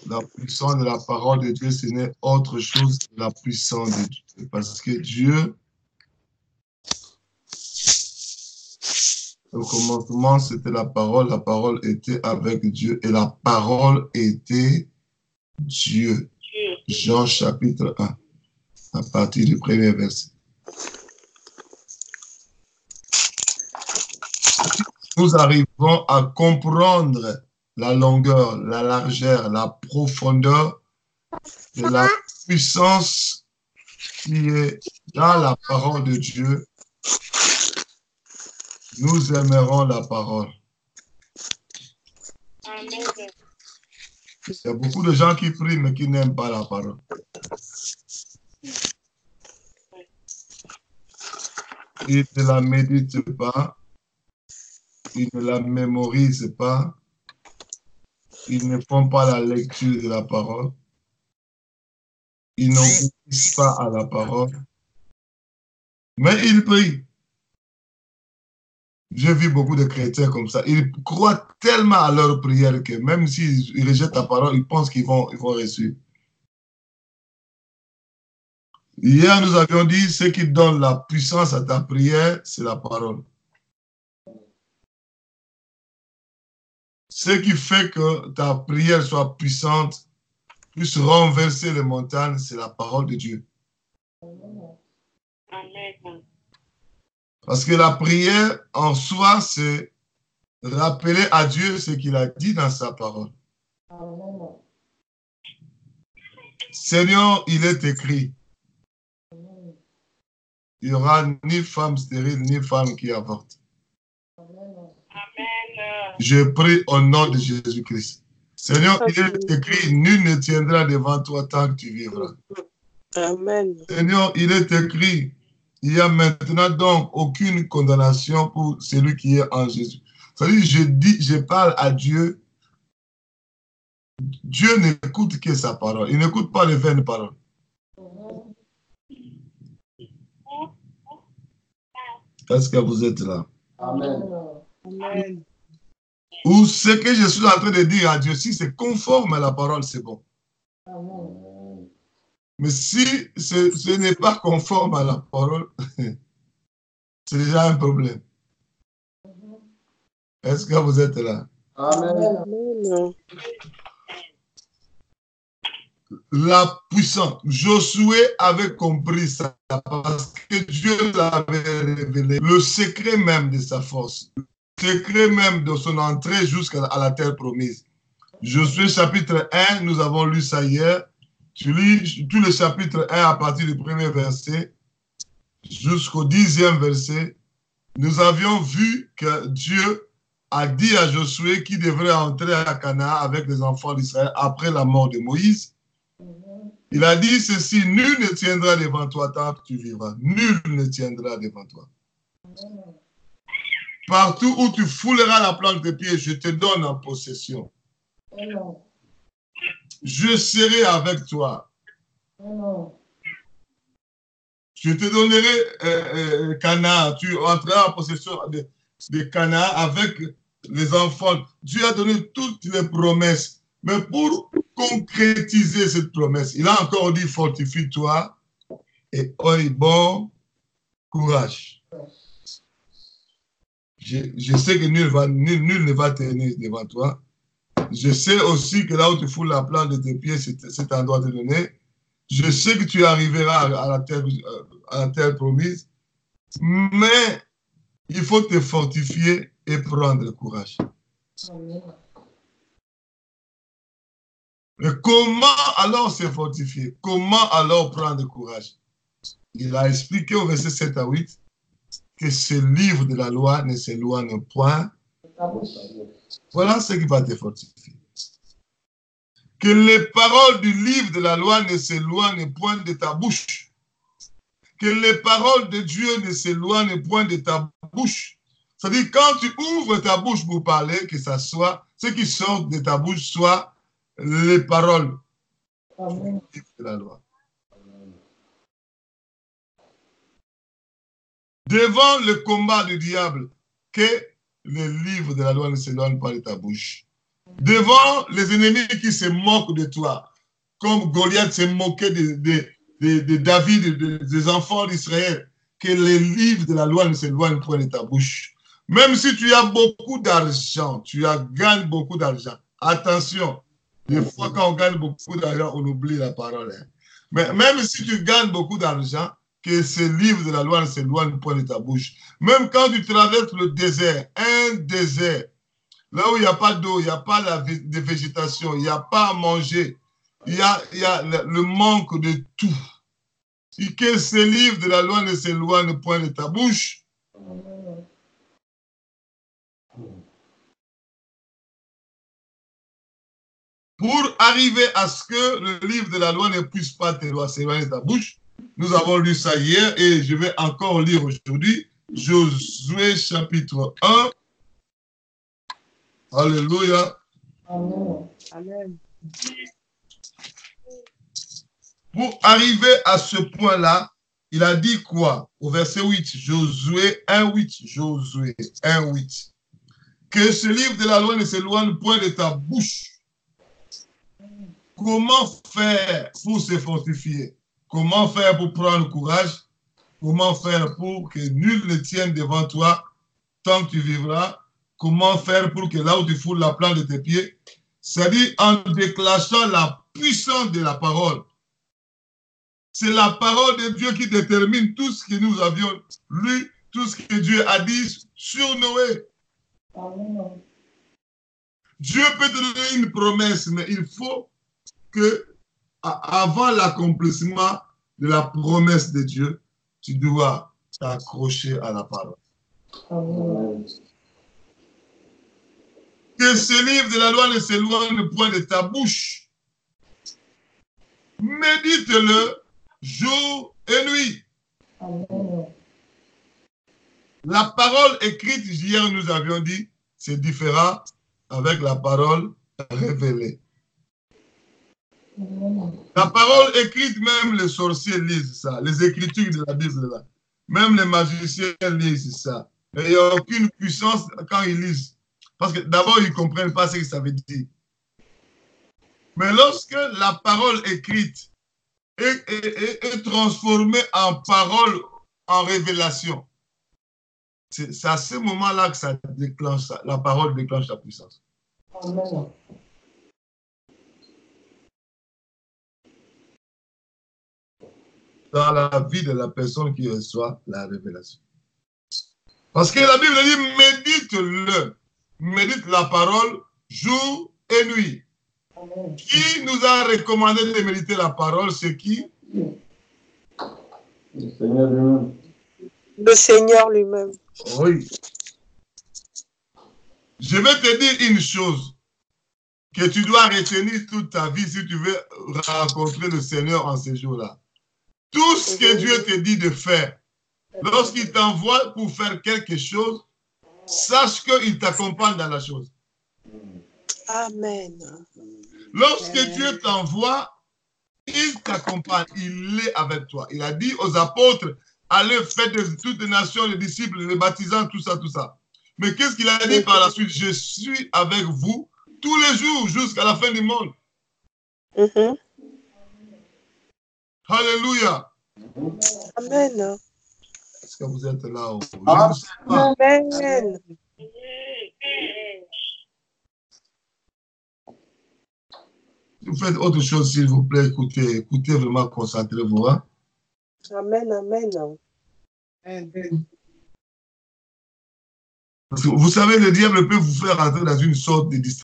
La puissance de la parole de Dieu, ce n'est autre chose que la puissance de Dieu. Parce que Dieu, au commencement, c'était la parole était avec Dieu et la parole était Dieu. Jean chapitre 1, à partir du premier verset. Nous arrivons à comprendre la longueur, la largeur, la profondeur de la puissance qui est dans la parole de Dieu. Nous aimerons la parole. Amen. Il y a beaucoup de gens qui prient mais qui n'aiment pas la parole. Ils ne la méditent pas, ils ne la mémorisent pas, ils ne font pas la lecture de la parole, ils n'obéissent pas à la parole, mais ils prient. J'ai vu beaucoup de chrétiens comme ça. Ils croient tellement à leur prière que même s'ils rejettent la parole, ils pensent qu'ils vont réussir. Hier, nous avions dit, ce qui donne la puissance à ta prière, c'est la parole. Ce qui fait que ta prière soit puissante, puisse renverser les montagnes, c'est la parole de Dieu. Amen. Parce que la prière, en soi, c'est rappeler à Dieu ce qu'il a dit dans sa parole. Seigneur, il est écrit, il n'y aura ni femme stérile, ni femme qui avorte. Amen. Je prie au nom de Jésus-Christ. Seigneur, il est écrit, nul ne tiendra devant toi tant que tu vivras. Amen. Seigneur, il est écrit, il n'y a maintenant donc aucune condamnation pour celui qui est en Jésus. C'est-à-dire, je parle à Dieu. Dieu n'écoute que sa parole. Il n'écoute pas les vaines paroles. Est-ce que vous êtes là? Amen. Amen. Ou ce que je suis en train de dire à Dieu, si c'est conforme à la parole, c'est bon. Amen. Mais si ce n'est pas conforme à la parole, c'est déjà un problème. Est-ce que vous êtes là? Amen. Amen. La puissance. Josué avait compris ça parce que Dieu l'avait révélé. Le secret même de sa force. Le secret même de son entrée jusqu'à la terre promise. Josué chapitre 1, nous avons lu ça hier. Tu lis tout le chapitre 1 à partir du premier verset jusqu'au 10e verset. Nous avions vu que Dieu a dit à Josué qu'il devrait entrer à Canaan avec les enfants d'Israël après la mort de Moïse. Il a dit ceci, nul ne tiendra devant toi tant que tu vivras. Nul ne tiendra devant toi. Partout où tu fouleras la plante de pied, je te donne en possession. Je serai avec toi. Je te donnerai Canaan. Tu entreras en possession de Canaan avec les enfants. Dieu a donné toutes les promesses. Mais pour concrétiser cette promesse, il a encore dit fortifie-toi et aie bon courage. Je sais que nul ne va tenir devant toi. Je sais aussi que là où tu foules la plante de tes pieds, cet endroit te donné. Je sais que tu arriveras à la terre promise, mais il faut te fortifier et prendre courage. Mais comment alors se fortifier? Comment alors prendre courage? Il a expliqué au verset 7 à 8 que ce livre de la loi ne s'éloigne point. Voilà ce qui va te fortifier. Que les paroles du livre de la loi ne s'éloignent point de ta bouche. Que les paroles de Dieu ne s'éloignent point de ta bouche. C'est-à-dire, quand tu ouvres ta bouche pour parler, que ça soit, ce qui sort de ta bouche soit les paroles du livre de la loi. Devant le combat du diable, que le livre de la loi ne s'éloigne pas de ta bouche. Devant les ennemis qui se moquent de toi, comme Goliath s'est moqué de David, des enfants d'Israël, que les livres de la loi ne s'éloignent point de ta bouche. Même si tu as beaucoup d'argent, gagnes beaucoup d'argent. Attention, des fois quand on gagne beaucoup d'argent, on oublie la parole. Hein. Mais même si tu gagnes beaucoup d'argent, que ces livres de la loi ne s'éloignent point de ta bouche. Même quand tu traverses le désert, un désert, là où il n'y a pas d'eau, il n'y a pas de végétation, il n'y a pas à manger, il y a le manque de tout. Et que ces livres de la loi ne s'éloignent point de ta bouche. Pour arriver à ce que le livre de la loi ne puisse pas s'éloigner de ta bouche, nous avons lu ça hier et je vais encore lire aujourd'hui Josué chapitre 1. Alléluia. Amen. Amen. Pour arriver à ce point-là, il a dit quoi? Au verset 8, Josué 1:8, Josué 1:8. Que ce livre de la loi ne s'éloigne point de ta bouche. Comment faire pour se fortifier? Comment faire pour prendre courage? Comment faire pour que nul ne tienne devant toi tant que tu vivras? Comment faire pour que là où tu foules la plante de tes pieds, c'est-à-dire en déclenchant la puissance de la parole. C'est la parole de Dieu qui détermine tout ce que nous avions lu, tout ce que Dieu a dit sur Noé. Amen. Dieu peut te donner une promesse, mais il faut que, avant l'accomplissement de la promesse de Dieu, tu dois t'accrocher à la parole. Amen. Que ce livre de la loi ne s'éloigne point de ta bouche. Médite-le jour et nuit. Amen. La parole écrite, hier nous avions dit, c'est différent avec la parole révélée. Amen. La parole écrite, même les sorciers lisent ça, les écritures de la Bible, là. Même les magiciens lisent ça. Et il n'y a aucune puissance quand ils lisent. Parce que d'abord, ils ne comprennent pas ce que ça veut dire. Mais lorsque la parole écrite est transformée en parole, en révélation, c'est à ce moment-là que ça déclenche, la parole déclenche la puissance. Amen. Dans la vie de la personne qui reçoit la révélation. Parce que la Bible dit, médite-le. Médite la parole jour et nuit. Amen. Qui nous a recommandé de méditer la parole? C'est qui? Le Seigneur lui-même. Le Seigneur lui-même. Oui. Je vais te dire une chose que tu dois retenir toute ta vie si tu veux rencontrer le Seigneur en ces jours-là. Tout ce que Dieu te dit de faire, lorsqu'il t'envoie pour faire quelque chose, sache qu'il t'accompagne dans la chose. Amen. Lorsque Dieu t'envoie, il t'accompagne, il est avec toi. Il a dit aux apôtres, allez, faites de toutes les nations, les disciples, les baptisants, tout ça, tout ça. Mais qu'est-ce qu'il a dit par la suite? Je suis avec vous tous les jours jusqu'à la fin du monde. Alléluia. Amen. Est-ce que vous êtes là? Amen. Vous faites autre chose, s'il vous plaît. Écoutez, écoutez vraiment, concentrez-vous. Hein? Amen, amen. Parce que vous savez, le diable peut vous faire entrer dans une sorte de distraction.